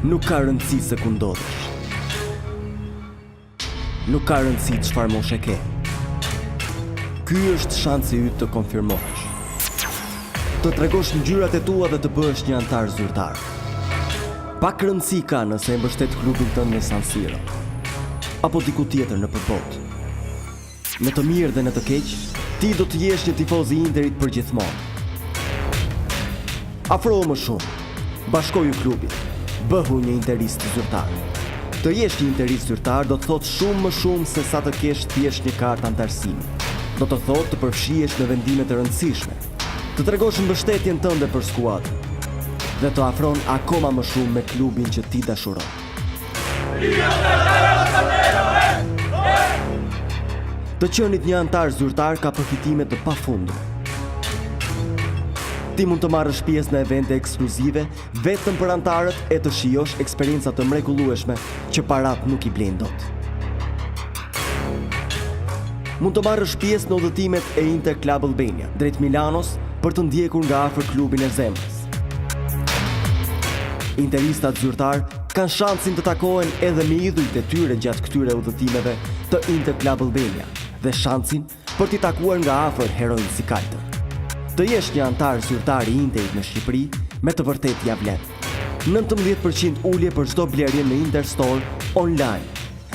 Nuk ka rëndësi se ku ndodhesh. Nuk ka rëndësi çfarë moshe ke. Ky është shansi yt të konfirmohesh. Të tregosh ngjyrat e tua dhe të bëhesh një antar zyrtar. Pak rëndësi ka nëse e mbështet klubin tënd në San Siro apo diku tjetër në botë. Në të mirë dhe në të keq, ti do të jesh një tifoz i Interit përgjithmonë. Afrohu më shumë, bashkoju klubin, bëhu një interist zyrtar. Të jesh një interist zyrtar do të thotë shumë më shumë se sa të kesh thjesht një kartë antarësimi. Do të thotë të përfshihesh në vendime të rëndësishme, të tregosh mbështetjen tënde për skuadrën dhe të afron akoma më shumë me klubin që ti dashuron. Të qenit një antar zyrtar ka përfitime të pafundura. Ti mund të marrësh pjesë në evente ekskluzive vetëm për antarët e të shijosh eksperienca të mrekullueshme që parat nuk i blejnë dot. Mund të marrësh pjesë në udhëtimet e Inter Club Albania drejt Milanos për të ndjekur nga afër klubin e zemrës. Interistat zyrtar kanë shansin të takohen edhe me idhujt e tyre gjatë këtyre udhëtimeve të Inter Club Albania dhe shansin për t'i takuar nga afër herojnë si Kajtër. Të jesh një antar zyrtar i Interit në Shqipëri me të vërtet ja vlen 19% ulje për çdo blerje në Inter Store online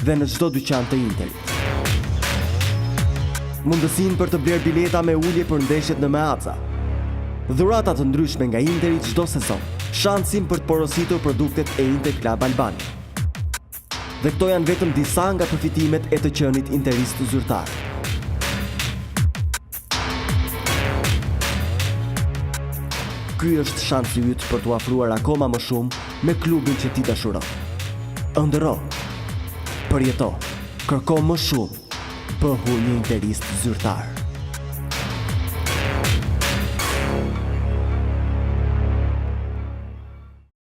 dhe në çdo dyqan të Interit. Mundësinë për të bler bileta me ulje për ndeshjet në Meaca. Dhurata të ndryshme nga Interi çdo sezon. Shansin për të porositur produktet e Inter Club Albania. Dhe këto janë vetëm disa nga përfitimet e të qenit interist zyrtar. Ky është shansi yt për t'u afruar akoma më shumë me klubin që ti dashuron. Ëndërro, përjeto, kërko më shumë, bëhu një interist zyrtar.